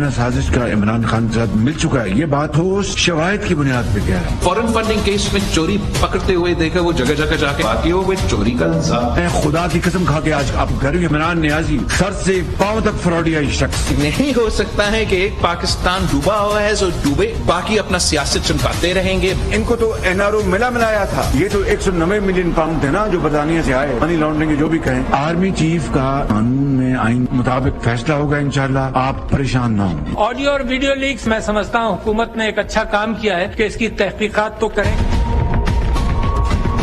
जारहाना साजिश का इमरान खान के साथ मिल चुका है, ये बात हो शवाहिद की बुनियाद पे कह रहा हूँ। फॉरेन फंडिंग केस में चोरी पकड़ते हुए देखा वो जगह जगह जाके बाकी वो चोरी का इल्जाम। मैं खुदा की कसम खा के आज आप कह रही इमरान नियाजी सर से पांव तक फ्रॉडिया शख्स। नहीं हो सकता है कि एक पाकिस्तान डूबा हुआ है तो डूबे, बाकी अपना सियासत चमकाते रहेंगे। इनको तो एनआरओ मिलाया था, ये तो 190 मिलियन पाउंड थे ना जो बरतानिया से आए, मनी लॉन्ड्रिंग जो भी कहें। आर्मी चीफ का कानून में आइन मुताबिक फैसला होगा इंशाल्लाह, आप परेशान ना हो। ऑडियो और वीडियो लीक्स मैं समझता हूँ हुकूमत ने एक अच्छा काम किया है कि इसकी तहकीकात तो करें।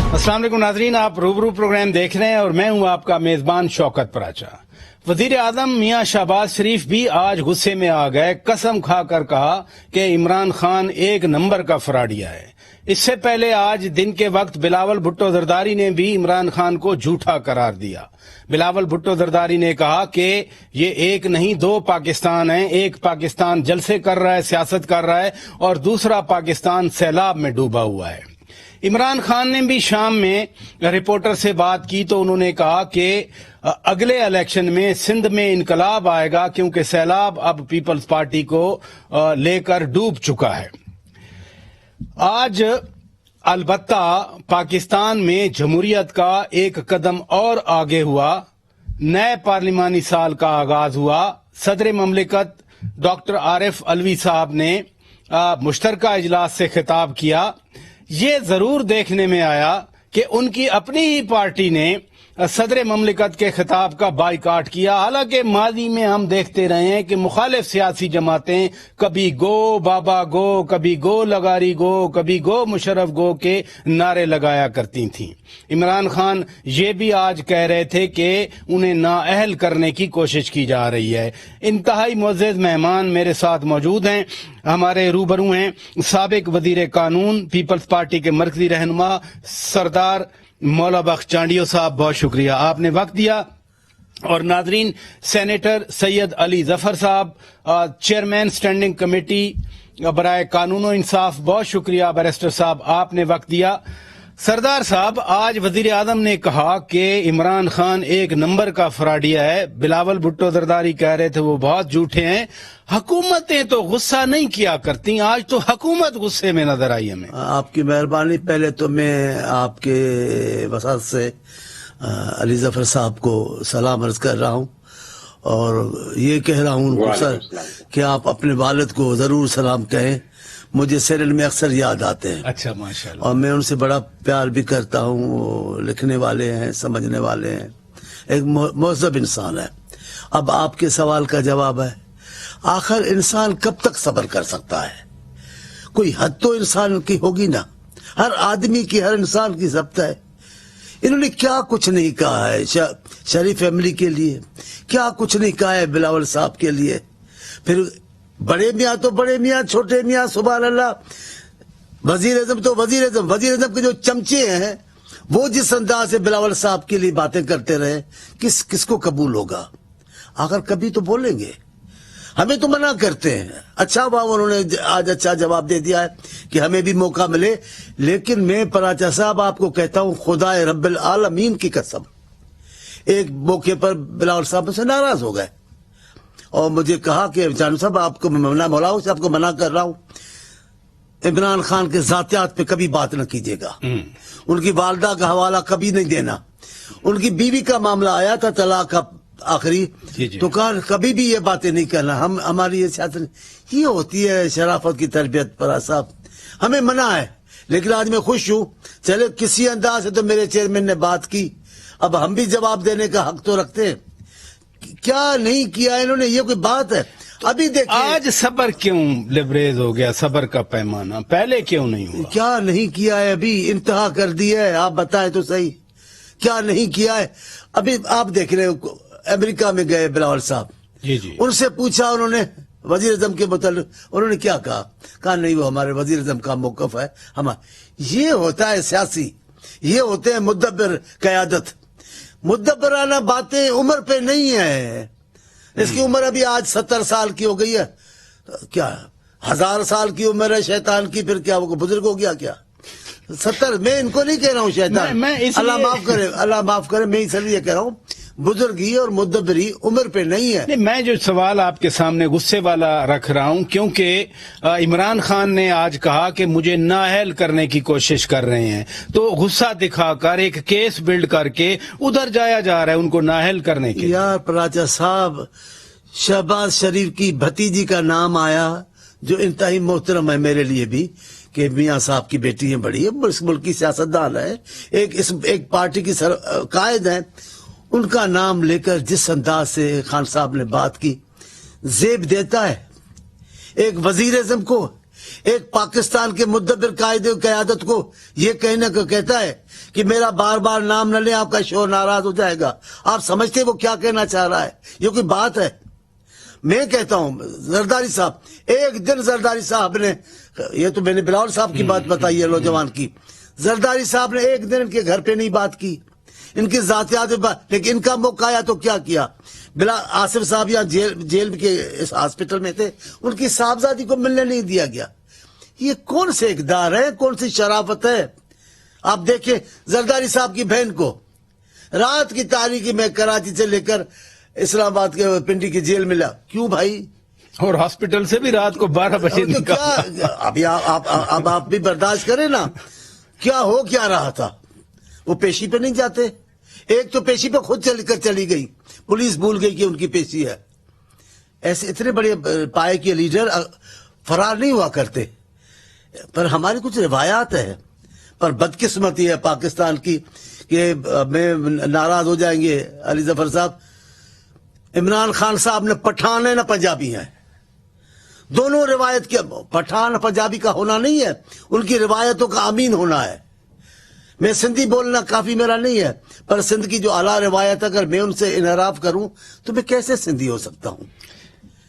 अस्सलाम वालेकुम नाज़रीन, आप रूबरू प्रोग्राम देख रहे हैं और मैं हूं आपका मेजबान शौकत पराचा। वजीर आजम मियां शहबाज शरीफ भी आज गुस्से में आ गए, कसम खाकर कहा कि इमरान खान एक नंबर का फ्रॉडिया है। इससे पहले आज दिन के वक्त बिलावल भुट्टो जरदारी ने भी इमरान खान को झूठा करार दिया। बिलावल भुट्टो जरदारी ने कहा कि ये एक नहीं दो पाकिस्तान है, एक पाकिस्तान जलसे कर रहा है, सियासत कर रहा है और दूसरा पाकिस्तान सैलाब में डूबा हुआ है। इमरान खान ने भी शाम में रिपोर्टर से बात की तो उन्होंने कहा कि अगले इलेक्शन में सिंध में इनकलाब आएगा क्योंकि सैलाब अब पीपल्स पार्टी को लेकर डूब चुका है। आज अलबत्ता पाकिस्तान में जमहूरियत का एक कदम और आगे हुआ, नए पार्लिमानी साल का आगाज हुआ। सदर ममलिकत डॉक्टर आरिफ अलवी साहब ने मुश्तरका इजलास से खिताब किया। ये जरूर देखने में आया कि उनकी अपनी ही पार्टी ने सदर ममलिकत के खिताब का बाइकाट किया। हालांकि माजी में हम देखते रहे हैं कि मुखालिफ सियासी जमातें कभी गो बाबा गो, कभी गो लगारी गो, कभी गो मुशर्रफ गो के नारे लगाया करती थीं। इमरान खान ये भी आज कह रहे थे कि उन्हें नाअहल करने की कोशिश की जा रही है। इंतहाई मुअज़्ज़ज़ मेहमान मेरे साथ मौजूद हैं, हमारे रूबरू हैं साबिक वजीर कानून पीपल्स पार्टी के मरकजी रहनुमा सरदार मौला बख्श चांडियो साहब, बहुत शुक्रिया आपने वक्त दिया। और नाजरीन, सेनेटर सैयद अली जफर साहब, चेयरमैन स्टैंडिंग कमेटी बराए कानून और इंसाफ, बहुत शुक्रिया बैरिस्टर साहब आपने वक्त दिया। सरदार साहब, आज वजीर आजम ने कहा कि इमरान खान एक नंबर का फ्रॉडिया है। बिलावल भुट्टो जरदारी कह रहे थे वो बहुत झूठे हैं। हुकूमतें तो गुस्सा नहीं किया करती, आज तो हुकूमत गुस्से में नजर आई हमें। आपकी मेहरबानी। पहले तो मैं आपके वसात से अली जफर साहब को सलाम अर्ज कर रहा हूँ और ये कह रहा हूँ उनको सर कि आप अपने वालिद को जरूर सलाम कहें, मुझे सीरियल में अक्सर याद आते हैं। अच्छा, माशाल्लाह। और मैं उनसे बड़ा प्यार भी करता हूँ, लिखने वाले हैं, समझने वाले हैं, एक मुहज़्ज़ब इंसान है। अब आपके सवाल का जवाब है, आखिर इंसान कब तक सब्र कर सकता है? कोई हद तो इंसान की होगी ना, हर आदमी की, हर इंसान की ज़ब्त है। इन्होंने क्या कुछ नहीं कहा है शरीफ फैमिली के लिए, क्या कुछ नहीं कहा है बिलावल साहब के लिए। फिर बड़े मियाँ तो बड़े मियाँ, छोटे मियाँ, सुभान अल्लाह। वजीर आज़म तो वजीर आज़म के जो चमचे हैं वो जिस अंदाज से बिलावल साहब के लिए बातें करते रहे, किसको कबूल होगा? आखिर कभी तो बोलेंगे। हमें तो मना करते हैं। अच्छा हुआ उन्होंने आज अच्छा जवाब दे दिया है कि हमें भी मौका मिले। लेकिन मैं पराचा साहब आपको कहता हूँ, खुदाए रब्बिल आलमीन की कसम, एक मौके पर बिलावल साहब मुझसे नाराज हो गए और मुझे कहा कि जानू साहब आपको मौलाओं से आपको मना कर रहा हूँ, इमरान खान के ज़ातियात पे कभी बात न कीजिएगा, उनकी वालदा का हवाला कभी नहीं देना। उनकी बीवी का मामला आया था तलाक का आखिरी, तो कहा कभी भी ये बातें नहीं करना। हमारी ये सियासत ये होती है, शराफत की तरबियत पर साहब, हमें मना है। लेकिन आज मैं खुश हूँ, चले किसी अंदाज से तो मेरे चेयरमैन ने बात की, अब हम भी जवाब देने का हक तो रखते हैं। क्या नहीं किया इन्होंने, ये कोई बात है? अभी देखिए, आज सब्र क्यों लिबरेज हो गया, सब्र का पैमाना पहले क्यों नहीं हुआ? क्या नहीं किया है? अभी इंतहा कर दी है। आप बताएं तो सही, क्या नहीं किया है? अभी आप देख रहे हो, अमेरिका में गए बिलावल साहब, जी, उनसे पूछा उन्होंने वजीर आज़म के मुताल्लिक, उन्होंने क्या कहा नहीं वो हमारे वजीर आज़म का मौक़िफ़ है हमारा। ये होता है सियासी, ये होते हैं मुद्दब्बिर क़यादत। मुद्दब्बिराना बातें उम्र पे नहीं है। इसकी उम्र अभी आज 70 साल की हो गई है, क्या 1000 साल की उम्र है शैतान की, फिर क्या वो बुजुर्ग हो गया क्या? 70, मैं इनको नहीं कह रहा हूँ शैतान, अल्लाह माफ करे, अल्लाह माफ करे, मैं इसलिए कह रहा हूँ बुजुर्गी और मुद्दबरी उम्र पे नहीं है। नहीं, मैं जो सवाल आपके सामने गुस्से वाला रख रहा हूं, क्योंकि इमरान खान ने आज कहा कि मुझे नाअहल करने की कोशिश कर रहे हैं, तो गुस्सा दिखाकर एक केस बिल्ड करके उधर जाया जा रहा है उनको नाअहल करने के। यार पराचा साहब, शहबाज शरीफ की भतीजी का नाम आया, जो इंतहाई मोहतरम है मेरे लिए भी, कि मियाँ साहब की बेटी है, बड़ी है, इस मुल्क की सियासतदान है, एक पार्टी की कायद है, उनका नाम लेकर जिस अंदाज से खान साहब ने बात की, जेब देता है एक वजीर-ए-आज़म को, एक पाकिस्तान के मुद्दबिर कायदे क़यादत को ये कहने को कहता है कि मेरा बार बार नाम न ले, आपका शोर नाराज हो जाएगा। आप समझते वो क्या कहना चाह रहा है? ये कोई बात है? मैं कहता हूं जरदारी साहब, एक दिन जरदारी साहब ने, ये तो मैंने बिलावल साहब की बात बताई है नौजवान की, जरदारी साहब ने एक दिन इनके घर पे नहीं बात की, इनकी जातियात बात, लेकिन इनका मौका आया तो क्या किया? बिला आसिफ साहब यहाँ जेल के इस हॉस्पिटल में थे, उनकी साहबजादी को मिलने नहीं दिया गया। ये कौन से इक़दार है, कौन सी शराफत है? आप देखें जरदारी साहब की बहन को रात की तारीकी में कराची से लेकर इस्लामाबाद के पिंडी की जेल मिला, क्यों भाई? और हॉस्पिटल से भी रात को 12 बजे तो क्या अभी आप भी बर्दाश्त करें ना, क्या रहा था? वो पेशी पे नहीं जाते, एक तो पेशी पे खुद चल कर चली गई, पुलिस भूल गई कि उनकी पेशी है। ऐसे इतने बड़े पाए के लीडर फरार नहीं हुआ करते। पर हमारी कुछ रिवायात है, पर बदकिस्मती है पाकिस्तान की कि में नाराज हो जाएंगे अली जफर साहब, इमरान खान साहब ने पठान है ना पंजाबी है, दोनों रिवायत के, पठान पंजाबी का होना नहीं है, उनकी रिवायतों का अमीन होना है। मैं सिंधी बोलना काफी मेरा नहीं है, पर सिंध की जो आला रिवायत अगर मैं उनसे इनहराफ करूं तो मैं कैसे सिंधी हो सकता हूं?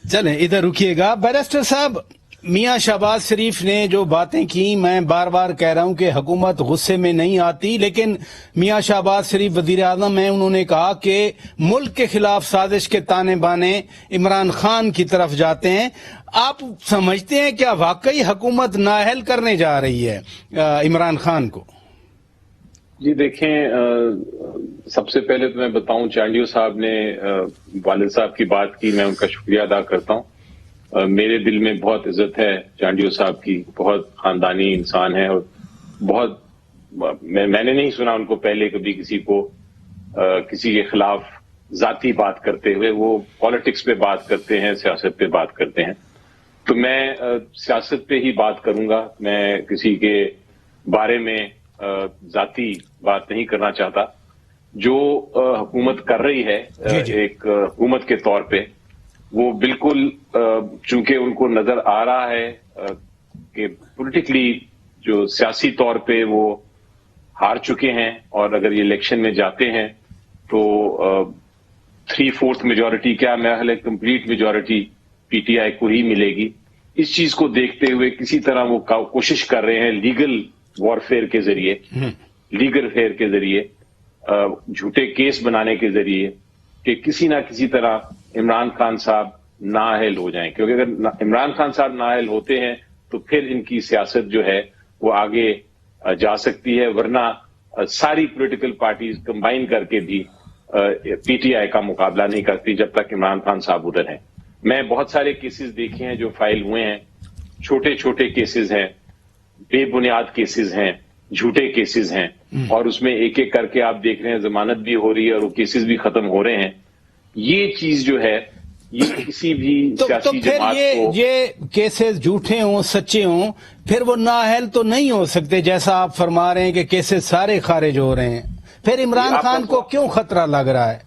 चलें इधर रुकिएगा। बैरिस्टर साहब, मियां शहबाज शरीफ ने जो बातें की, मैं बार बार कह रहा हूं कि हुकूमत गुस्से में नहीं आती, लेकिन मियां शहबाज शरीफ वजीर आज़म हैं, उन्होंने कहा कि मुल्क के खिलाफ साजिश के ताने बाने इमरान खान की तरफ जाते हैं। आप समझते हैं क्या वाकई हुकूमत नाअहल करने जा रही है इमरान खान को? जी देखें, सबसे पहले तो मैं बताऊं, चांडियो साहब ने वालिद साहब की बात की, मैं उनका शुक्रिया अदा करता हूं। मेरे दिल में बहुत इज्जत है चांडियो साहब की, बहुत खानदानी इंसान है और बहुत, मैंने नहीं सुना उनको पहले कभी किसी के खिलाफ जाती बात करते हुए। वो पॉलिटिक्स पे बात करते हैं, सियासत पे बात करते हैं। तो मैं सियासत पे ही बात करूंगा, मैं किसी के बारे में जाती बात नहीं करना चाहता। जो हुकूमत कर रही है एक हुकूमत के तौर पे, वो बिल्कुल चूंकि उनको नजर आ रहा है कि पॉलिटिकली जो सियासी तौर पे वो हार चुके हैं, और अगर ये इलेक्शन में जाते हैं तो 3/4 मेजॉरिटी, क्या महल कंप्लीट मेजॉरिटी पीटीआई को ही मिलेगी। इस चीज को देखते हुए किसी तरह वो कोशिश कर रहे हैं लीगल वॉरफेयर के जरिए, लीगल फेयर के जरिए, झूठे केस बनाने के जरिए, कि किसी ना किसी तरह इमरान खान साहब नाअहल हो जाएं। क्योंकि अगर इमरान खान साहब नाअहल होते हैं तो फिर इनकी सियासत जो है वो आगे जा सकती है, वरना सारी पॉलिटिकल पार्टीज कंबाइन करके भी पीटीआई का मुकाबला नहीं करती जब तक इमरान खान साहब उधर हैं। मैं बहुत सारे केसेस देखे हैं जो फाइल हुए हैं, छोटे छोटे केसेस हैं, बेबुनियाद केसेस हैं, झूठे केसेस हैं, और उसमें एक एक करके आप देख रहे हैं जमानत भी हो रही है और वो केसेस भी खत्म हो रहे हैं। ये चीज जो है ये किसी भी सियासी जमात को, ये केसेस झूठे हों सच्चे हों, फिर वो नाअहल तो नहीं हो सकते, जैसा आप फरमा रहे हैं कि केसेस सारे खारिज हो रहे हैं। फिर इमरान खान को क्यों खतरा लग रहा है?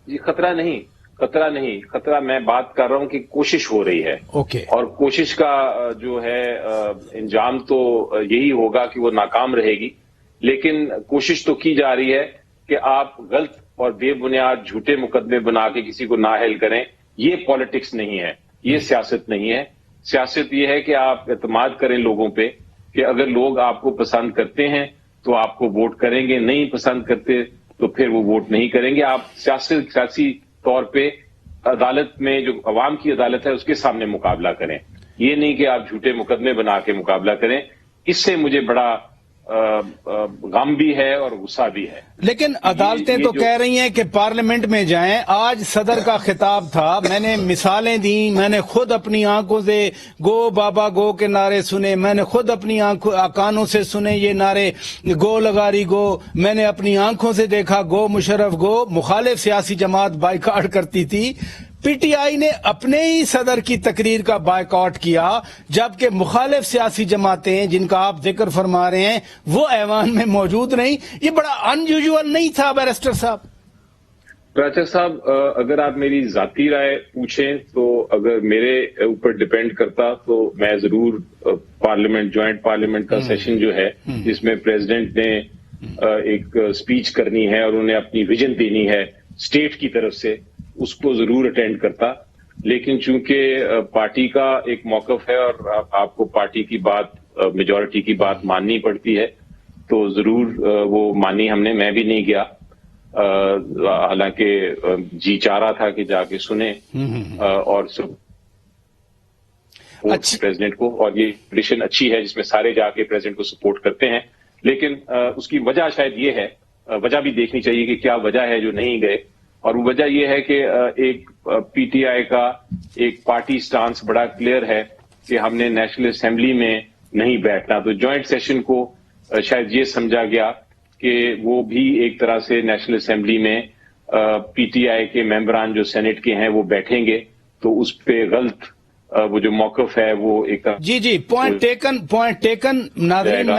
ये खतरा नहीं, खतरा मैं बात कर रहा हूं कि कोशिश हो रही है। ओके। और कोशिश का जो है इंजाम तो यही होगा कि वो नाकाम रहेगी, लेकिन कोशिश तो की जा रही है कि आप गलत और बेबुनियाद झूठे मुकदमे बना के किसी को नाअहल करें। ये पॉलिटिक्स नहीं है, ये सियासत नहीं है। सियासत ये है कि आप एतमाद करें लोगों पे, कि अगर लोग आपको पसंद करते हैं तो आपको वोट करेंगे, नहीं पसंद करते तो फिर वो वोट नहीं करेंगे। आप सियासी तौर पे अदालत में, जो अवाम की अदालत है, उसके सामने मुकाबला करें। ये नहीं कि आप झूठे मुकदमे बना के मुकाबला करें। इससे मुझे बड़ा غم بھی ہے اور غصہ بھی ہے. لیکن عدالتیں تو کہہ رہی ہیں کہ پارلیمنٹ میں جائیں. آج صدر کا خطاب تھا, میں نے مثالیں دیں, میں نے خود اپنی آنکھوں سے گو بابا گو کے نعرے سنے, میں نے خود اپنی کانوں سے سنے یہ نعرے, گو لگاری گو, میں نے اپنی آنکھوں سے دیکھا گو مشرف گو. مخالف سیاسی جماعت بائیکاٹ کرتی تھی. پی ٹی آئی نے اپنے ہی صدر کی تقریر کا بائیکاٹ کیا, جبکہ مخالف سیاسی جماعتیں جن کا آپ ذکر فرما رہے ہیں وہ ایوان میں موجود نہیں. یہ بڑا ان یوزول نہیں تھا بیرسٹر صاحب؟ پراچا صاحب, اگر آپ میری ذاتی رائے پوچھیں تو اگر میرے اوپر ڈپینڈ کرتا تو میں ضرور پارلیمنٹ, جوائنٹ پارلیمنٹ کا سیشن جو ہے جس میں پریزیڈنٹ نے ایک اسپیچ کرنی ہے اور انہیں اپنی ویژن دینی ہے اسٹیٹ کی طرف سے, اس کو ضرور اٹینڈ کرتا. لیکن چونکہ پارٹی کا ایک موقف ہے اور آپ کو پارٹی کی بات, میجورٹی کی بات ماننی پڑتی ہے, تو ضرور وہ مانی ہم نے. میں بھی نہیں گیا, حالانکہ جی چاہ رہا تھا کہ جا کے سنیں اور پریزیڈنٹ کو, اور یہ ٹریڈیشن اچھی ہے جس میں سارے جا کے پریزیڈنٹ کو سپورٹ کرتے ہیں. لیکن اس کی وجہ شاید یہ ہے, وجہ بھی دیکھنی چاہیے کہ کیا وجہ ہے جو نہیں گئے, اور وہ وجہ یہ ہے کہ ایک پی ٹی آئی کا ایک پارٹی سٹانس بڑا کلیئر ہے کہ ہم نے نیشنل اسمبلی میں نہیں بیٹھنا. تو جوائنٹ سیشن کو شاید یہ سمجھا گیا کہ وہ بھی ایک طرح سے نیشنل اسمبلی میں پی ٹی آئی کے ممبران جو سینٹ کے ہیں وہ بیٹھیں گے, تو اس پہ غلط وہ جو موقف ہے وہ ایک جی پوائنٹ ٹیکن. ناظرین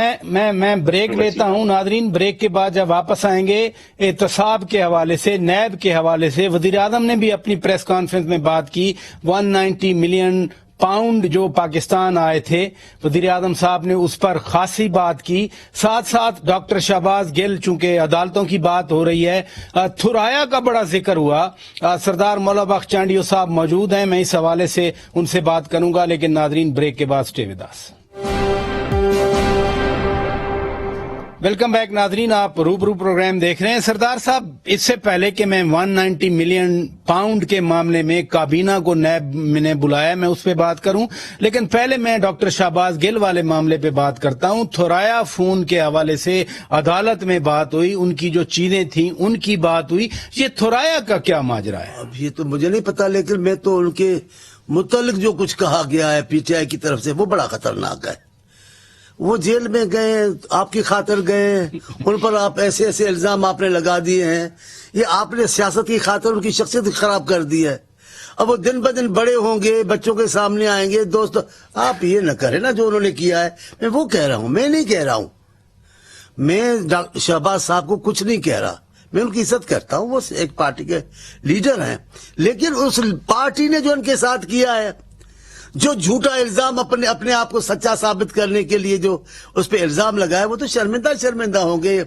میں بریک لیتا ہوں. ناظرین بریک کے بعد جب واپس آئیں گے, احتساب کے حوالے سے, نیب کے حوالے سے وزیر اعظم نے بھی اپنی پریس کانفرنس میں بات کی. 190 ملین پاؤنڈ جو پاکستان آئے تھے, وزیر اعظم صاحب نے اس پر خاصی بات کی. ساتھ ساتھ ڈاکٹر شہباز گل, چونکہ عدالتوں کی بات ہو رہی ہے, تھرایا کا بڑا ذکر ہوا. سردار مولا بخش چانڈیو صاحب موجود ہیں, میں اس حوالے سے ان سے بات کروں گا. لیکن ناظرین بریک کے بعد stay with us. Welcome back ناظرین, آپ روبرو پروگرام دیکھ رہے ہیں. سردار صاحب, اس سے پہلے کہ میں 190 ملین پاؤنڈ کے معاملے میں کابینہ کو نیب میں نے بلایا, میں اس پہ بات کروں, لیکن پہلے میں ڈاکٹر شہباز گل والے معاملے پہ بات کرتا ہوں. تھرایا فون کے حوالے سے عدالت میں بات ہوئی, ان کی جو چیزیں تھیں ان کی بات ہوئی. یہ تھرایا کا کیا ماجرا ہے؟ اب یہ تو مجھے نہیں پتا, لیکن میں تو ان کے متعلق جو کچھ کہا گیا ہے پی ٹی آئی کی طرف سے وہ بڑا خطرناک ہے. وہ جیل میں گئے, آپ کی خاطر گئے, ان پر آپ ایسے ایسے الزام آپ نے لگا دیے ہیں. یہ آپ نے سیاست کی خاطر ان کی شخصیت خراب کر دی ہے. اب وہ دن بدن بڑے ہوں گے, بچوں کے سامنے آئیں گے. دوست آپ یہ نہ کریں نا جو انہوں نے کیا ہے. میں وہ کہہ رہا ہوں, میں نہیں کہہ رہا ہوں, میں ڈاکٹر شہباز صاحب کو کچھ نہیں کہہ رہا. میں ان کی عزت کرتا ہوں, وہ ایک پارٹی کے لیڈر ہیں. لیکن اس پارٹی نے جو ان کے ساتھ کیا ہے, جو جھوٹا الزام اپنے آپ کو سچا ثابت کرنے کے لیے جو اس پہ الزام لگایا, وہ تو شرمندہ ہوں گے.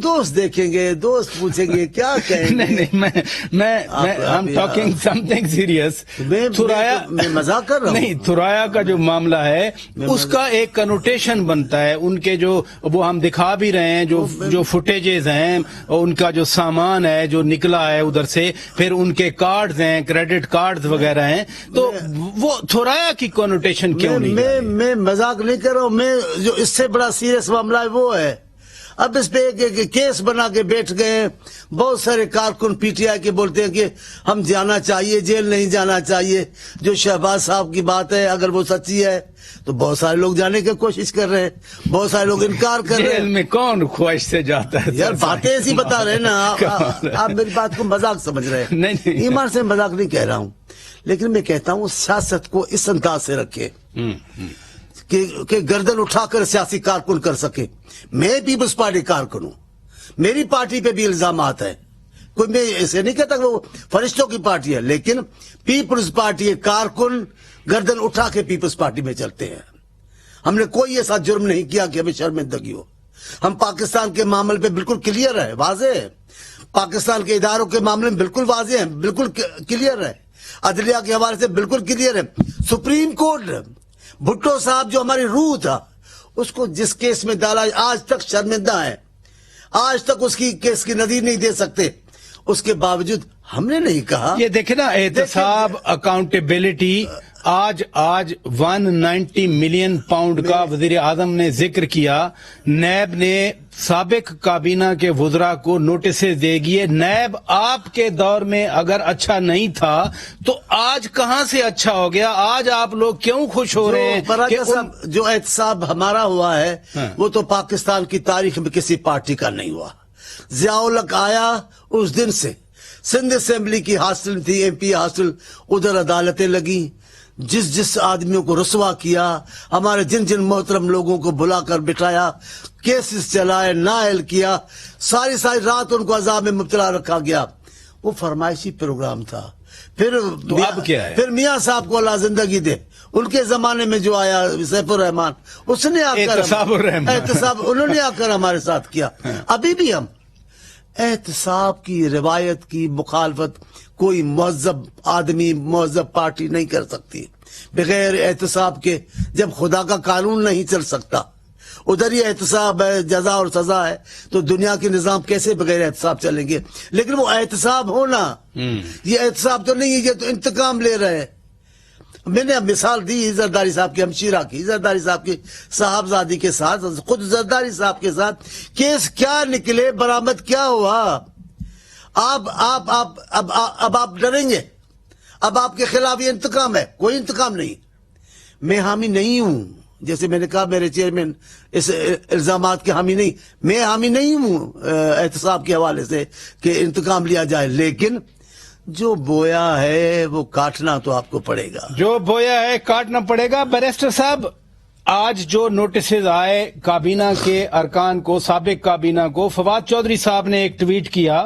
دوست دیکھیں گے, دوست پوچھیں گے کیا کہیں گے. نہیں, I'm talking something serious. میں مذاق کر رہا ہوں. نہیں, تھرایا کا جو معاملہ ہے اس کا ایک کنوٹیشن بنتا ہے. ان کے جو وہ ہم دکھا بھی رہے ہیں, جو فوٹیجز ہیں, ان کا جو سامان ہے جو نکلا ہے ادھر سے, پھر ان کے کارڈز ہیں, کریڈٹ کارڈز وغیرہ ہیں, تو وہ تھرایا کی کنوٹیشن کیوں نہیں؟ میں مذاق نہیں کر رہا ہوں. میں جو اس سے بڑا سیریس معاملہ ہے وہ ہے. اب اس پہ ایک کیس بنا کے بیٹھ گئے. بہت سارے کارکن پی ٹی آئی کے بولتے ہیں کہ ہم جانا چاہیے, جیل نہیں جانا چاہیے. جو شہباز صاحب کی بات ہے اگر وہ سچی ہے تو بہت سارے لوگ جانے کی کوشش کر رہے ہیں, بہت سارے لوگ انکار کر رہے ہیں. جیل میں کون خواہش سے جاتا ہے؟ یار باتیں ایسی بتا رہے ہیں نا آپ میری بات کو مذاق سمجھ رہے ہیں. نہیں, ایمان سے مذاق نہیں کہہ رہا ہوں, لیکن میں کہتا ہوں سیاست کو اس انداز سے رکھے کہ گردن اٹھا کر سیاسی کارکن کر سکے. میں پیپلز پارٹی کارکن ہوں, میری پارٹی پہ بھی الزامات ہیں. کوئی میں ایسے نہیں کہتا کہ وہ فرشتوں کی پارٹی ہے, لیکن پیپلز پارٹی کارکن گردن اٹھا کے پیپلز پارٹی میں چلتے ہیں. ہم نے کوئی ایسا جرم نہیں کیا کہ ہمیں شرمندگی ہو. ہم پاکستان کے معاملے پہ بالکل کلیئر ہے, واضح ہے. پاکستان کے اداروں کے معاملے میں بالکل واضح ہے, بالکل کلیئر ہے. عدلیہ کے حوالے سے بالکل کلیئر ہے. سپریم کورٹ بھٹو صاحب جو ہماری روح تھا, اس کو جس کیس میں ڈالا آج تک شرمندہ ہے. آج تک اس کی کیس کی نظیر نہیں دے سکتے. اس کے باوجود ہم نے نہیں کہا. یہ دیکھیں نا, احتساب, اکاؤنٹیبلٹی, آج 190 ملین پاؤنڈ کا وزیر اعظم نے ذکر کیا. نیب نے سابق کابینہ کے وزراء کو نوٹسز دے گی. نیب آپ کے دور میں اگر اچھا نہیں تھا تو آج کہاں سے اچھا ہو گیا؟ آج آپ لوگ کیوں خوش ہو رہے ہیں؟ جو احتساب ہمارا ہوا ہے وہ تو پاکستان کی تاریخ میں کسی پارٹی کا نہیں ہوا. ضیاء الحق آیا اس دن سے سندھ اسمبلی کی حاصل تھی، ایم پی حاصل، ادھر عدالتیں لگی، جس آدمیوں کو رسوا کیا، ہمارے جن محترم لوگوں کو بلا کر بٹھایا، کیسز چلائے، نااہل کیا، ساری رات ان کو عذاب میں مبتلا رکھا گیا. وہ فرمائشی پروگرام تھا. پھر اب کیا ہے؟ پھر میاں صاحب کو اللہ زندگی دے، ان کے زمانے میں جو آیا سیف الرحمان، اس نے آ کر احتساب انہوں نے آ کر ہمارے ساتھ کیا. ابھی بھی ہم احتساب کی روایت کی مخالفت کوئی مہذب آدمی، مہذب پارٹی نہیں کر سکتی بغیر احتساب کے. جب خدا کا قانون نہیں چل سکتا، ادھر یہ احتساب ہے، جزا اور سزا ہے، تو دنیا کے نظام کیسے بغیر احتساب چلیں گے؟ لیکن وہ احتساب ہونا، یہ احتساب تو نہیں ہے، یہ تو انتقام لے رہے ہیں. میں نے اب مثال دی زرداری صاحب کی، ہمشیرہ کی، زرداری صاحب کی صاحبزادی کے ساتھ، خود زرداری صاحب کے ساتھ کیس کیا نکلے، برآمد کیا ہوا. اب آپ ڈریں گے؟ اب آپ کے خلاف یہ انتقام ہے؟ کوئی انتقام نہیں. میں حامی نہیں ہوں، جیسے میں نے کہا میرے چیئرمین اس الزامات کے حامی نہیں، میں حامی نہیں ہوں احتساب کے حوالے سے کہ انتقام لیا جائے، لیکن جو بویا ہے وہ کاٹنا تو آپ کو پڑے گا. جو بویا ہے کاٹنا پڑے گا. بیرسٹر صاحب، آج جو نوٹسز آئے کابینہ کے ارکان کو، سابق کابینہ کو، فواد چودھری صاحب نے ایک ٹویٹ کیا.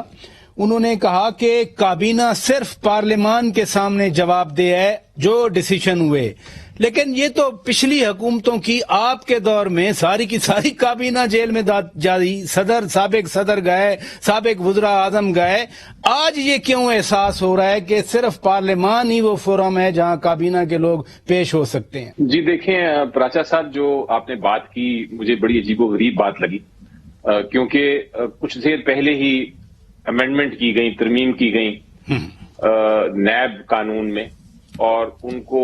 انہوں نے کہا کہ کابینہ صرف پارلیمان کے سامنے جواب دہ ہے جو ڈیسیشن ہوئے. لیکن یہ تو پچھلی حکومتوں کی، آپ کے دور میں ساری کی ساری کابینہ جیل میں جاری، سابق صدر گئے، سابق وزراء اعظم گئے. آج یہ کیوں احساس ہو رہا ہے کہ صرف پارلیمان ہی وہ فورم ہے جہاں کابینہ کے لوگ پیش ہو سکتے ہیں؟ جی دیکھیں پراچا صاحب، جو آپ نے بات کی مجھے بڑی عجیب و غریب بات لگی، کیونکہ کچھ دیر پہلے ہی امینڈمنٹ کی گئی، ترمیم کی گئی نیب قانون میں، اور ان کو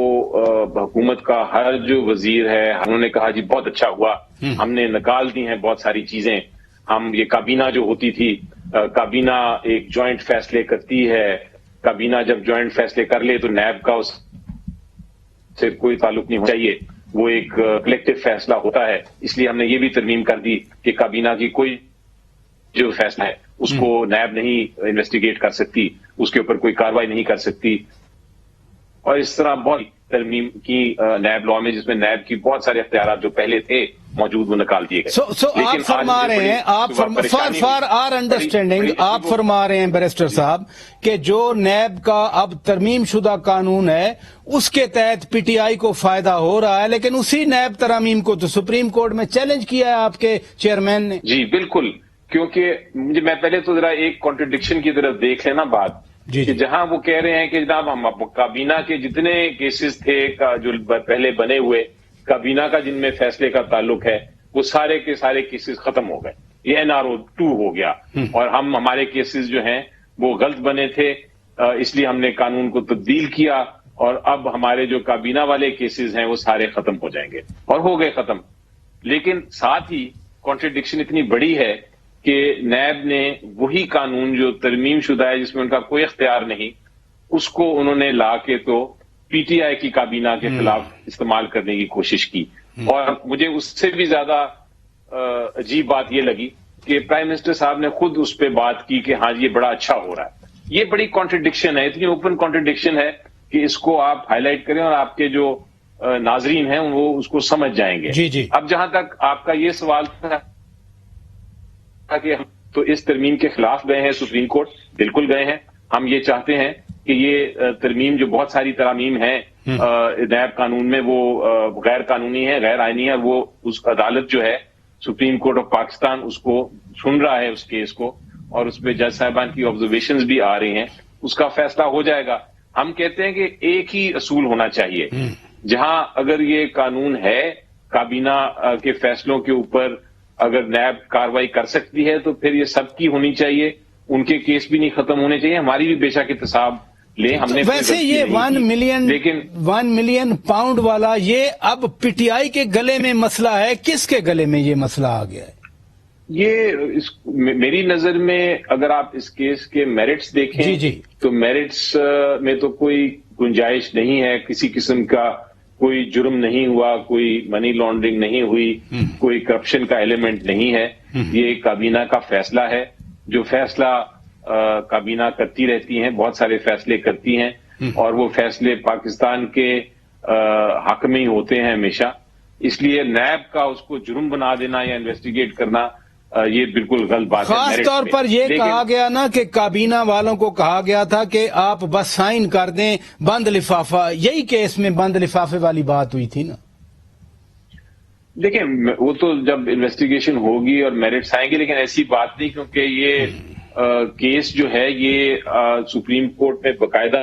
حکومت کا ہر جو وزیر ہے انہوں نے کہا جی بہت اچھا ہوا، ہم نے نکال دی ہیں بہت ساری چیزیں. ہم یہ کابینہ جو ہوتی تھی، کابینہ ایک جوائنٹ فیصلے کرتی ہے، کابینہ جب جوائنٹ فیصلے کر لے تو نیب کا اس سے کوئی تعلق نہیں ہونا چاہیے، وہ ایک کلیکٹیو فیصلہ ہوتا ہے. اس لیے ہم نے یہ بھی ترمیم کر دی کہ کابینہ کی کوئی جو فیصلہ ہے اس کو نیب نہیں انویسٹیگیٹ کر سکتی، اس کے اوپر کوئی کاروائی نہیں کر سکتی. اور اس طرح بہت ترمیم کی نیب لاء میں، جس میں نیب کی بہت سارے اختیارات جو پہلے تھے موجود وہ نکال دیے گئے. آپ فرما رہے ہیں، فار آر انڈرسٹینڈنگ، آپ فرما رہے ہیں بیرسٹر صاحب کہ جو نیب کا اب ترمیم شدہ قانون ہے اس کے تحت پی ٹی آئی کو فائدہ ہو رہا ہے، لیکن اسی نیب ترامیم کو تو سپریم کورٹ میں چیلنج کیا ہے آپ کے چیئرمین نے. جی بالکل، کیونکہ میں پہلے تو ذرا ایک کانٹرڈکشن کی طرف دیکھ لینا بات، کہ جہاں وہ کہہ رہے ہیں کہ جناب ہم کابینہ کے جتنے کیسز تھے جو پہلے بنے ہوئے کابینہ کا جن میں فیصلے کا تعلق ہے، وہ سارے کے سارے کیسز ختم ہو گئے، یہ NRO 2 ہو گیا، اور ہمارے کیسز جو ہیں وہ غلط بنے تھے، اس لیے ہم نے قانون کو تبدیل کیا، اور اب ہمارے جو کابینہ والے کیسز ہیں وہ سارے ختم ہو جائیں گے، اور ہو گئے ختم. لیکن ساتھ ہی کانٹرڈکشن اتنی بڑی ہے کہ نیب نے وہی قانون جو ترمیم شدہ ہے، جس میں ان کا کوئی اختیار نہیں، اس کو انہوں نے لا کے تو پی ٹی آئی کی کابینہ کے خلاف استعمال کرنے کی کوشش کی. اور مجھے اس سے بھی زیادہ عجیب بات یہ لگی کہ پرائم منسٹر صاحب نے خود اس پہ بات کی کہ ہاں یہ بڑا اچھا ہو رہا ہے. یہ بڑی کانٹرڈکشن ہے، اتنی اوپن کانٹرڈکشن ہے کہ اس کو آپ ہائی لائٹ کریں اور آپ کے جو ناظرین ہیں وہ اس کو سمجھ جائیں گے. جی. اب جہاں تک آپ کا یہ سوال تھا کہ ہم تو اس ترمیم کے خلاف گئے ہیں سپریم کورٹ، بالکل گئے ہیں. ہم یہ چاہتے ہیں کہ یہ ترمیم جو بہت ساری ترامیم ہیں نیب قانون میں وہ غیر قانونی ہے، غیر آئینی ہے. وہ اس عدالت جو ہے سپریم کورٹ آف پاکستان اس کو سن رہا ہے اس کیس کو، اور اس پہ جج صاحبان کی آبزرویشنز بھی آ رہی ہیں، اس کا فیصلہ ہو جائے گا. ہم کہتے ہیں کہ ایک ہی اصول ہونا چاہیے، جہاں اگر یہ قانون ہے کابینہ کے فیصلوں کے اوپر اگر نیب کاروائی کر سکتی ہے تو پھر یہ سب کی ہونی چاہیے، ان کے کیس بھی نہیں ختم ہونے چاہیے، ہماری بھی بے شک احتساب लें, हमने वैसे ये 1 मिलियन लेकिन 1 मिलियन पाउंड वाला ये अब पीटीआई के गले में मसला है, किसके गले में ये मसला आ गया है? मेरी नजर में अगर आप इस केस के मेरिट्स देखें जी जी। तो मेरिट्स में तो कोई गुंजाइश नहीं है, किसी किस्म का कोई जुर्म नहीं हुआ, कोई मनी लॉन्ड्रिंग नहीं हुई, कोई करप्शन का एलिमेंट नहीं है। ये काबीना का फैसला है, जो फैसला काबीना करती रहती हैं, बहुत सारे फैसले करती हैं और वो फैसले पाकिस्तान के हक में ही होते हैं हमेशा। इसलिए नैब का उसको जुर्म बना देना या इन्वेस्टिगेट करना ये बिल्कुल गलत बात है। खास तौर पर यह कहा गया ना कि काबीना वालों को कहा गया था कि आप बस साइन कर दें, बंद लिफाफा, यही केस में बंद लिफाफे वाली बात हुई थी ना। देखिए वो तो जब इन्वेस्टिगेशन होगी और मेरिट्स आएंगे, लेकिन ऐसी बात नहीं, क्योंकि ये केस जो है ये सुप्रीम कोर्ट में बकायदा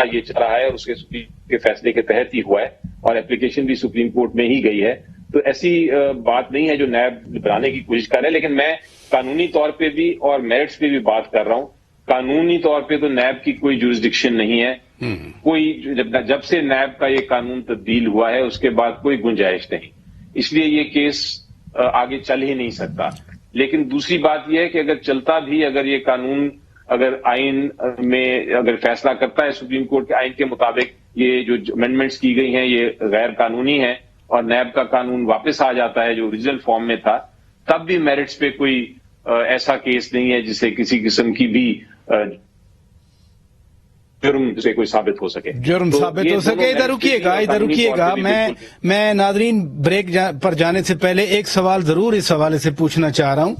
ये चल रहा है, उसके सुप्रीम के फैसले के तहत ही हुआ है और एप्लीकेशन भी सुप्रीम कोर्ट में ही गई है। तो ऐसी बात नहीं है जो नैब बनाने की कोशिश कर रहे हैं, लेकिन मैं कानूनी तौर पे भी और मेरिट्स पे भी बात कर रहा हूं। कानूनी तौर पे तो नैब की कोई जुरिसडिक्शन नहीं है, कोई जब से नैब का ये कानून तब्दील हुआ है उसके बाद कोई गुंजाइश नहीं, इसलिए ये केस आगे चल ही नहीं सकता। लेकिन दूसरी बात यह है कि अगर चलता भी, अगर ये कानून अगर आइन में अगर फैसला करता है सुप्रीम कोर्ट के आइन के मुताबिक ये जो अमेंडमेंट्स की गई हैं ये गैर कानूनी है और नैब का कानून वापस आ जाता है जो ओरिजिनल फॉर्म में था, तब भी मेरिट्स पे कोई ऐसा केस नहीं है जिससे किसी किस्म की भी जुर्म से कोई साबित हो सके। जुर्म तो साबित हो सके। इधर रुकिएगा, मैं नादरीन ब्रेक पर जाने से पहले एक सवाल जरूर इस हवाले से पूछना चाह रहा हूं।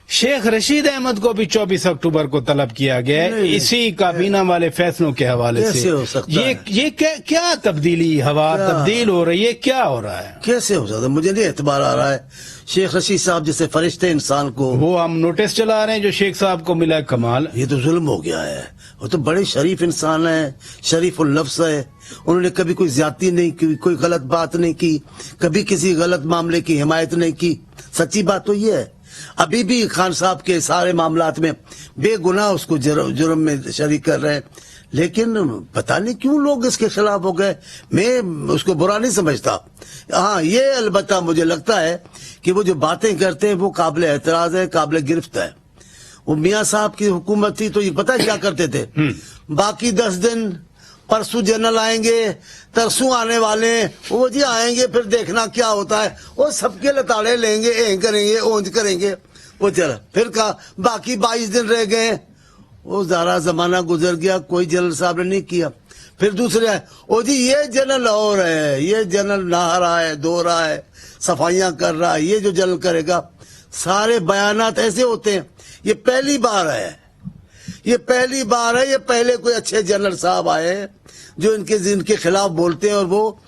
शेख रशीद अहमद को भी 24 अक्टूबर को तलब किया गया है इसी काबीना वाले फैसलों के हवाले से। हो सकता ये क्या तब्दीली हवा तब्दील हो रही है, क्या हो रहा है? कैसे हो सकता है? मुझे नहीं एतबार आ रहा है। शेख रशीद साहब जैसे फरिश्ते इंसान को वो हम नोटिस चला रहे हैं जो शेख साहब को मिला है, कमाल। ये तो जुल्म हो गया है। वो तो बड़े शरीफ इंसान है, शरीफ उल नफ्स है, उन्होंने कभी कोई ज्यादती नहीं की, कोई गलत बात नहीं की, कभी किसी गलत मामले की हिमायत नहीं की। सच्ची बात तो ये है, अभी भी खान साहब के सारे मामलात में बेगुनाह उसको जुर्म में शरीक कर रहे हैं, लेकिन पता नहीं क्यों लोग इसके खिलाफ हो गए। मैं उसको बुरा नहीं समझता। हाँ, ये अलबत्ता मुझे लगता है कि वो जो बातें करते हैं वो काबिल एतराज है, काबिल गिरफ्त है। वो मियाँ साहब की हुकूमत थी तो ये पता है क्या करते थे, बाकी 10 दिन परसों जनरल आएंगे, तरसों आने वाले, वो जी आएंगे, फिर देखना क्या होता है, वो सबके लताड़े लेंगे, ऐं करेंगे, ओंज करेंगे, वो चला। फिर कहा बाकी 22 दिन रह गए, वो ज़रा जमाना गुजर गया, कोई जनरल साहब ने नहीं किया। फिर दूसरे आए, ओ जी ये जनरल और है, ये जनरल नहा रहा है, धो रहा है, सफाइयां कर रहा है, ये जो जनरल करेगा। सारे बयानात ऐसे होते हैं। ये पहली बार है, ये पहले कोई अच्छे जनरल साहब आए जो इनके खिलाफ बोलते हैं और वो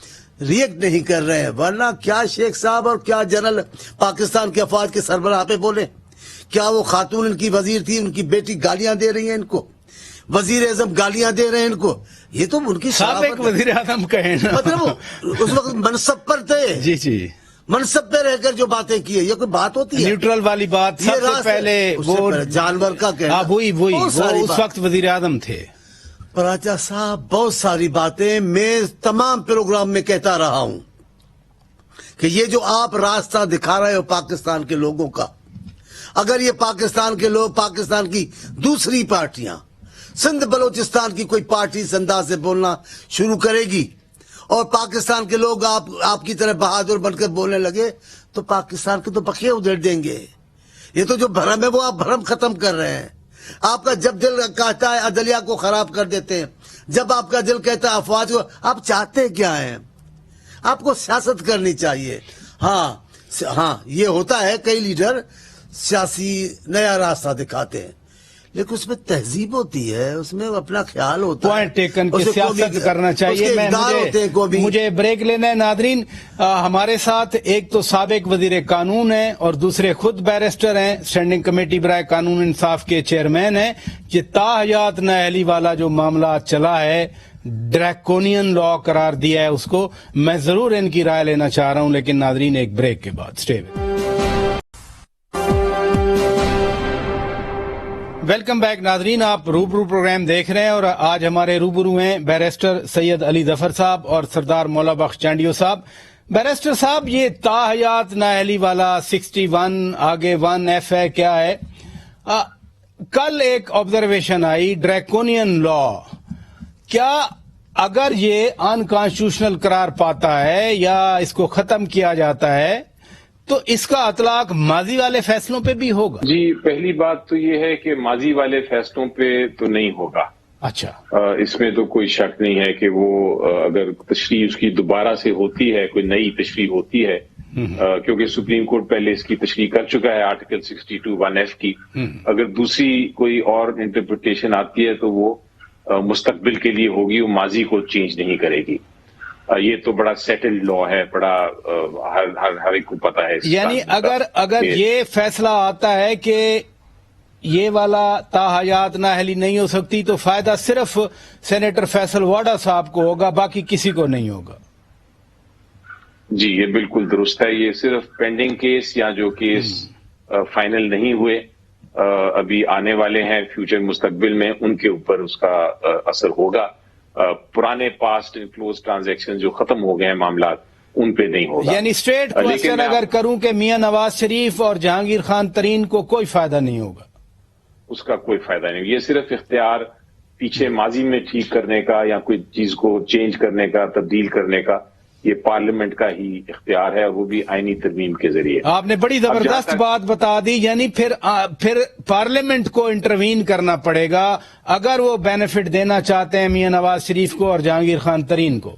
रिएक्ट नहीं कर रहे हैं। वरना क्या शेख साहब और क्या जनरल पाकिस्तान के अफवाज के सरबराह पे बोले? क्या वो खातून इनकी वजीर थी, उनकी बेटी गालियां दे रही है इनको, वजीर आजम गालियां दे रहे हैं इनको? ये तो उनकी साबिक वजीर आजम कहे ना, मतलब उस वक्त मनसब पर थे, जी मनसब पे रहकर जो बातें की है, ये कोई बात होती है? न्यूट्रल वाली बात सबसे पहले वो जानवर का कहना, वो उस वक्त वजीर आजम थे। पराचा साहब, बहुत सारी बातें मैं तमाम प्रोग्राम में कहता रहा हूं कि ये जो आप रास्ता दिखा रहे हो पाकिस्तान के लोगों का, अगर ये पाकिस्तान के लोग, पाकिस्तान की दूसरी पार्टियां, सिंध बलोचिस्तान की कोई पार्टी इस अंदाज से बोलना शुरू करेगी और पाकिस्तान के लोग आपकी तरह बहादुर बनकर बोलने लगे तो पाकिस्तान के तो पखे उधेड़ देंगे। ये तो जो भरम है वो आप भरम खत्म कर रहे हैं। आपका जब दिल कहता है अदलिया को खराब कर देते हैं, जब आपका दिल कहता है अफवाज को, आप चाहते क्या हैं? आपको सियासत करनी चाहिए। हाँ, ये होता है, कई लीडर सियासी नया रास्ता दिखाते हैं, लेकिन उसमें तहजीब होती है, उसमें अपना ख्याल होता है। पॉइंट टेकन की सियासत करना चाहिए। मुझे ब्रेक लेना है नादरीन। हमारे साथ एक तो साबिक वजीर कानून है और दूसरे खुद बैरिस्टर हैं, स्टैंडिंग कमेटी बराए कानून इंसाफ के चेयरमैन हैं। ये ताहयात नाअहली वाला जो मामला चला है, ड्रैकोनियन लॉ करार दिया है उसको, मैं जरूर इनकी राय लेना चाह रहा हूं, लेकिन नादरीन एक ब्रेक के बाद स्टे विद। वेलकम बैक नाजरीन, आप रूबरू प्रोग्राम देख रहे हैं और आज हमारे रूबरू हैं बैरिस्टर सैयद अली जफर साहब और सरदार मौला बख्श चांडियो साहब। बैरिस्टर साहब, ये ताहयात नाअहली वाला 61 आगे 1F है, क्या है? कल एक ऑब्जर्वेशन आई, ड्रैकोनियन लॉ, क्या अगर ये अनकॉन्स्टिट्यूशनल करार पाता है या इसको खत्म किया जाता है तो इसका अतलाक माजी वाले फैसलों पे भी होगा? जी, पहली बात तो ये है कि माजी वाले फैसलों पे तो नहीं होगा। अच्छा, इसमें तो कोई शक नहीं है कि वो अगर तशरीह उसकी दोबारा से होती है, कोई नई तशरीह होती है, क्योंकि सुप्रीम कोर्ट पहले इसकी तशरीह कर चुका है आर्टिकल 62 1F की, अगर दूसरी कोई और इंटरप्रिटेशन आती है तो वो मुस्तकबिल के लिए होगी, वो माजी को चेंज नहीं करेगी। ये तो बड़ा सेटल्ड लॉ है, बड़ा हर एक को पता है। यानी अगर ये फैसला आता है कि ये वाला ताहयात नाअहली नहीं हो सकती तो फायदा सिर्फ सेनेटर फैसल वाडा साहब को होगा, बाकी किसी को नहीं होगा। जी, ये बिल्कुल दुरुस्त है। ये सिर्फ पेंडिंग केस या जो केस फाइनल नहीं हुए, अभी आने वाले हैं फ्यूचर मुस्तकबिल में, उनके ऊपर उसका असर होगा। पुराने पास्ट क्लोज ट्रांजैक्शन जो खत्म हो गए हैं मामला, उन पे नहीं होगा। यानी स्ट्रेट क्वेश्चन अगर करूं कि मियां नवाज शरीफ और जहांगीर खान तरीन को कोई फायदा नहीं होगा? उसका कोई फायदा नहीं। ये सिर्फ इख्तियार पीछे माजी में ठीक करने का या कोई चीज को चेंज करने का, तब्दील करने का, ये पार्लियामेंट का ही इख्तियार है, वो भी आईनी तरमीम के जरिए। आपने बड़ी जबरदस्त बात बता दी, यानी फिर पार्लियामेंट को इंटरवीन करना पड़ेगा अगर वो बेनिफिट देना चाहते हैं मियां नवाज शरीफ को और जहांगीर खान तरीन को।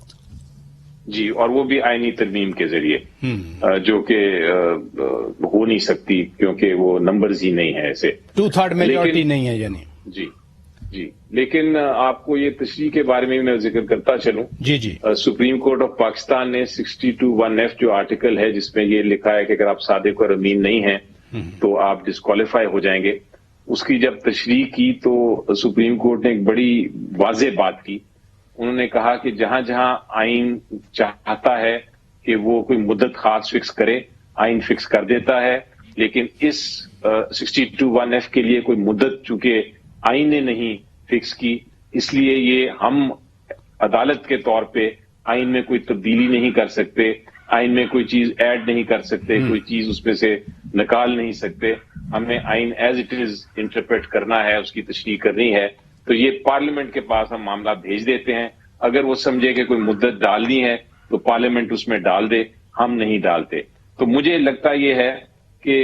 जी, और वो भी आईनी तरमीम के जरिए, जो कि हो नहीं सकती क्योंकि वो नंबर्स ही नहीं है, ऐसे 2/3 मेजॉरिटी नहीं है यानी। जी, लेकिन आपको ये तशरीह के बारे में मैं जिक्र करता चलूं। जी, सुप्रीम कोर्ट ऑफ पाकिस्तान ने 62 1F जो आर्टिकल है जिसमें ये लिखा है कि अगर आप सादिक और अमीन नहीं हैं तो आप डिस्क्वालीफाई हो जाएंगे, उसकी जब तशरीह की तो सुप्रीम कोर्ट ने एक बड़ी वाज़ेह बात की। उन्होंने कहा कि जहां जहां आइन चाहता है कि वो कोई मुद्दत खास फिक्स करे, आइन फिक्स कर देता है, लेकिन इस 62 1F के लिए कोई मुद्दत चूंकि आइन ने नहीं फिक्स की, इसलिए ये हम अदालत के तौर पे आइन में कोई तब्दीली नहीं कर सकते, आइन में कोई चीज ऐड नहीं कर सकते, कोई चीज उसमें से निकाल नहीं सकते। हमें आइन एज इट इज इंटरप्रेट करना है, उसकी तशरीह करनी है, तो ये पार्लियामेंट के पास हम मामला भेज देते हैं। अगर वो समझे कि कोई मुद्दत डालनी है तो पार्लियामेंट उसमें डाल दे, हम नहीं डालते। तो मुझे लगता ये है कि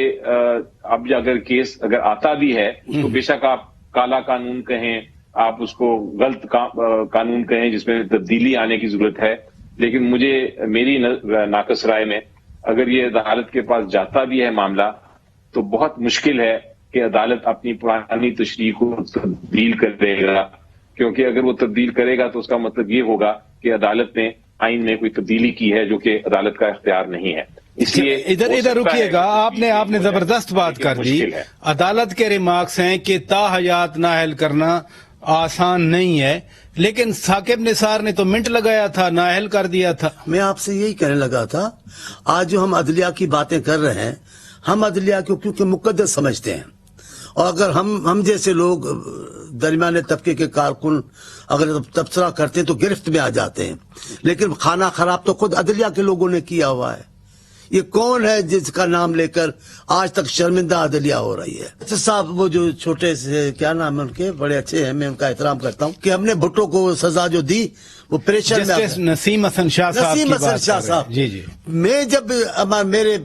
अब अगर केस अगर आता भी है, उसको बेशक आप काला कानून कहें, आप उसको गलत कानून कहें जिसमें तब्दीली आने की जरूरत है, लेकिन मेरी नाकस राय में अगर ये अदालत के पास जाता भी है मामला तो बहुत मुश्किल है कि अदालत अपनी पुरानी तशरीह को तब्दील करेगा, क्योंकि अगर वो तब्दील करेगा तो उसका मतलब ये होगा कि अदालत ने आइन में कोई तब्दीली की है जो कि अदालत का इख्तियार नहीं है। इसलिए इधर रुकिएगा, आपने जबरदस्त बात कर दी। अदालत के रिमार्क्स हैं कि ताहयात नाअहल करना आसान नहीं है, लेकिन साकिब निसार ने तो मिनट लगाया था, नाअहल कर दिया था। मैं आपसे यही कहने लगा था, आज जो हम अदलिया की बातें कर रहे हैं, हम अदलिया को क्योंकि मुकद्दस समझते हैं, और अगर हम जैसे लोग दरमियाने तबके के कारकुन अगर तबसरा करते हैं तो गिरफ्त में आ जाते हैं, लेकिन खाना खराब तो खुद अदलिया के लोगों ने किया हुआ है। ये कौन है जिसका नाम लेकर आज तक शर्मिंदा अदलिया हो रही है? अच्छा साहब, वो जो छोटे से क्या नाम है उनके, बड़े अच्छे हैं, मैं उनका एहतराम करता हूँ कि हमने भुट्टो को सजा जो दी वो प्रेशर में। नसीम हसन शाह साहब। जी, मैं जब मेरे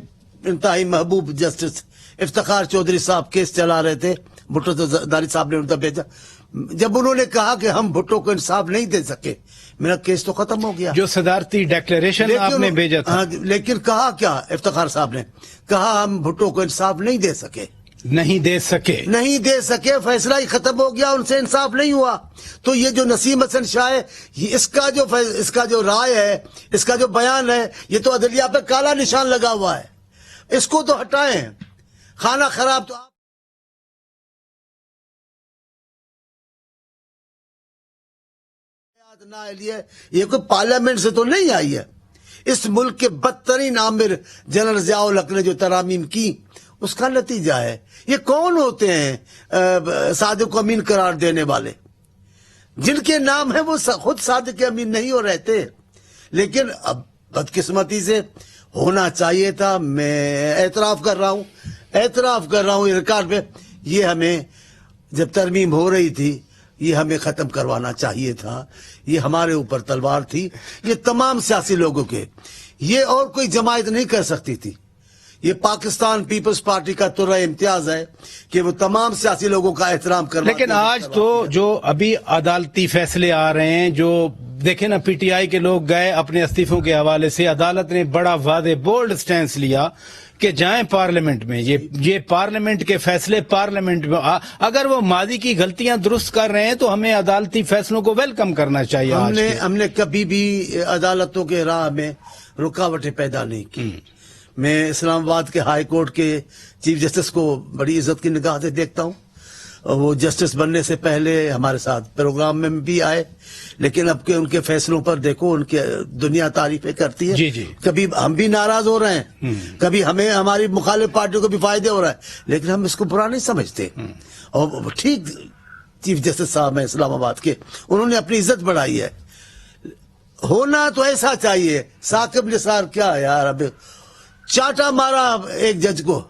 इंतहाई महबूब जस्टिस इफ्तिखार चौधरी साहब केस चला रहे थे, भुट्टो दारी साहब ने उनका भेजा, जब उन्होंने कहा कि हम भुट्टो को इंसाफ नहीं दे सके, मेरा केस तो खत्म हो गया। जो सदारती डिक्लेरेशन आपने भेजा था। हाँ, लेकिन कहा क्या इफ्तिखार साहब ने? कहा हम भुट्टो को इंसाफ नहीं दे सके। नहीं दे सके, फैसला ही खत्म हो गया, उनसे इंसाफ नहीं हुआ। तो ये जो नसीम हसन शाह है, इसका जो राय है, इसका जो बयान है, ये तो अदलिया पे काला निशान लगा हुआ है, इसको तो हटाएं। खाना खराब तो ये कोई पार्लियामेंट से तो नहीं आई है। इस मुल्क के बदतरीन आमिर जनरल ज़ियाउल हक ने जो तरामीम की, اس کا نتیجہ ہے. یہ کون ہوتے ہیں صادق امین قرار دینے والے؟ جن کے نام ہیں وہ خود صادق امین نہیں ہو رہتے. لیکن اب بدقسمتی سے ہونا چاہیے تھا. میں اعتراف کر رہا ہوں ریکارڈ پہ. یہ ہمیں جب ترمیم ہو رہی تھی یہ ہمیں ختم کروانا چاہیے تھا. یہ ہمارے اوپر تلوار تھی. یہ تمام سیاسی لوگوں کے. یہ اور کوئی جماعت نہیں کر سکتی تھی. یہ پاکستان پیپلز پارٹی کا ترہ امتیاز ہے کہ وہ تمام سیاسی لوگوں کا احترام کرواتی ہے. لیکن آج تو جو ابھی عدالتی فیصلے آ رہے ہیں, جو دیکھیں نا پی ٹی آئی کے لوگ گئے اپنے استعفوں کے حوالے سے, عدالت نے بڑا واضح بولڈ سٹینس لیا کہ جائیں پارلیمنٹ میں. یہ پارلیمنٹ کے فیصلے پارلیمنٹ میں, اگر وہ ماضی کی غلطیاں درست کر رہے ہیں تو ہمیں عدالتی فیصلوں کو ویلکم کرنا چاہیے. ہم نے کبھی بھی عدالتوں کے راہ میں رکاوٹیں پیدا نہیں کی. میں اسلام آباد کے ہائی کورٹ کے چیف جسٹس کو بڑی عزت کی نگاہ سے دیکھتا ہوں. وہ جسٹس بننے سے پہلے ہمارے ساتھ پروگرام میں بھی آئے, لیکن اب کے ان کے فیصلوں پر دیکھو ان کے دنیا تعریفیں کرتی ہے. جی. کبھی ہم بھی ناراض ہو رہے ہیں, کبھی ہمیں ہماری مخالف پارٹیوں کو بھی فائدے ہو رہا ہے, لیکن ہم اس کو برا نہیں سمجھتے. اور ٹھیک چیف جسٹس صاحب ہیں اسلام آباد کے, انہوں نے اپنی عزت بڑھائی ہے. ہونا تو ایسا چاہیے. ثاقب نثار کیا ہے یار, اب چاٹا مارا ایک جج کو,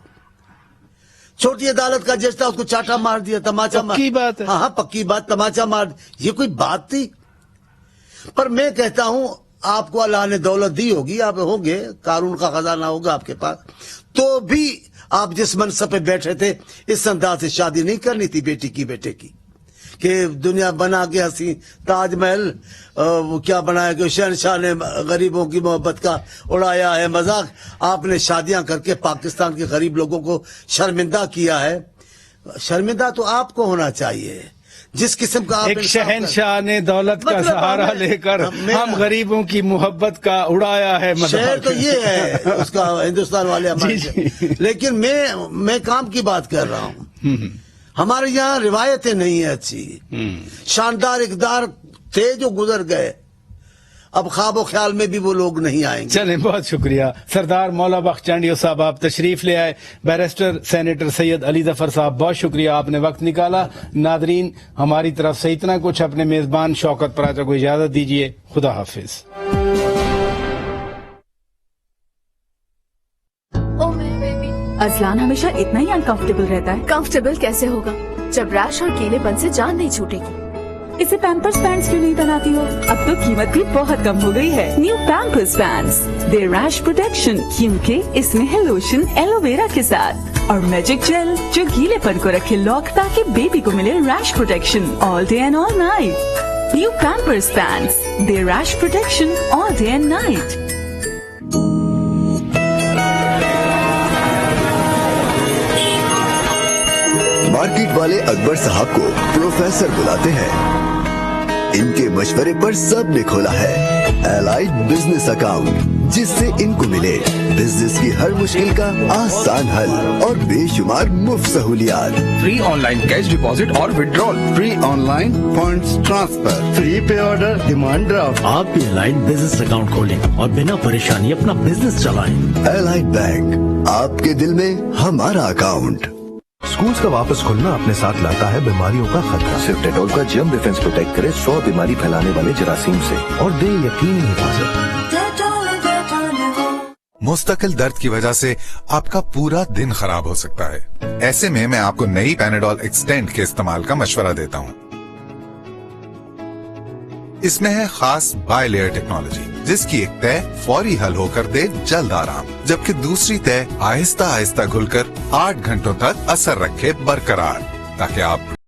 چھوٹی عدالت کا جج تھا, اس کو چاٹا مار دیا, تماچا مار. پکی بات ہے. ہاں پکی بات, تماچا مار. یہ کوئی بات تھی؟ پر میں کہتا ہوں آپ کو اللہ نے دولت دی ہوگی, آپ ہوں گے, قارون کا خزانہ ہوگا آپ کے پاس, تو بھی آپ جس منصب پہ بیٹھے تھے اس انداز سے شادی نہیں کرنی تھی بیٹی کی, بیٹے کی, کہ دنیا بنا کے ہنسی تاج محل وہ کیا بنایا کہ شہنشاہ نے غریبوں کی محبت کا اڑایا ہے مذاق. آپ نے شادیاں کر کے پاکستان کے غریب لوگوں کو شرمندہ کیا ہے. شرمندہ تو آپ کو ہونا چاہیے. جس قسم کا ایک شہنشاہ نے دولت کا سہارا لے کر ہم غریبوں کی محبت کا اڑایا ہے مذاق. شہر تو یہ ہے اس کا ہندوستان والے ہمارے. لیکن میں کام کی بات کر رہا ہوں. ہمارے یہاں روایتیں نہیں ہیں اچھی. شاندار اقدار تھے جو گزر گئے, اب خواب و خیال میں بھی وہ لوگ نہیں آئیں گے. چلیں, بہت شکریہ. سردار مولا بخش چانڈیو صاحب آپ تشریف لے آئے. بیرسٹر سینیٹر سید علی ظفر صاحب بہت شکریہ, آپ نے وقت نکالا. ناظرین ہماری طرف سے اتنا کچھ. اپنے میزبان شوکت پراچا کو اجازت دیجیے. خدا حافظ. ازلان ہمیشہ اتنا ہی انکمفرٹیبل رہتا ہے. کمفرٹیبل کیسے ہوگا جب ریش اور گیلے پن سے جان نہیں چھوٹے گی. اسے پیمپرز پینٹس کیوں نہیں بناتی ہو؟ اب تو قیمت بھی بہت کم ہو گئی ہے. نیو پیمپرز پینٹس, دے ریش پروٹیکشن, کیونکہ اس میں ہے لوشن ایلو ویرا کے ساتھ اور میجک جیل جو گیلے پن کو رکھے لاک تاکہ بیبی کو ملے rash protection all day and all night. New Pampers pants, دے rash protection all day and night. Market والے اکبر صاحب کو پروفیسر بلاتے ہیں. ان کے مشورے پر سب نے کھولا ہے الائڈ بزنس اکاؤنٹ, جس سے ان کو ملے بزنس کی ہر مشکل کا آسان حل اور بے شمار مفت سہولیات. Free online cash deposit اور withdrawal, free online funds transfer, free pay order, demand draft. آپ بھی الائڈ بزنس اکاؤنٹ کھولیں اور بنا پریشانی اپنا بزنس چلائیں. الائڈ بینک, آپ کے دل میں ہمارا اکاؤنٹ. اسکولز کا واپس کھلنا اپنے ساتھ لاتا ہے بیماریوں کا خطرہ. صرف ڈیٹول کا جرم ڈیفنس پروٹیکٹ کرے 100 بیماری پھیلانے والے جراثیم سے اور دے یقینی حفاظت. مستقل درد کی وجہ سے آپ کا پورا دن خراب ہو سکتا ہے. ایسے میں آپ کو نئی پیناڈول ایکسٹینڈ کے استعمال کا مشورہ دیتا ہوں. اس میں ہے خاص بائی لیئر ٹیکنالوجی, جس کی ایک تہ فوری حل ہو کر دے جلد آرام, جبکہ دوسری تہ آہستہ آہستہ گھل کر 8 گھنٹوں تک اثر رکھے برقرار, تاکہ آپ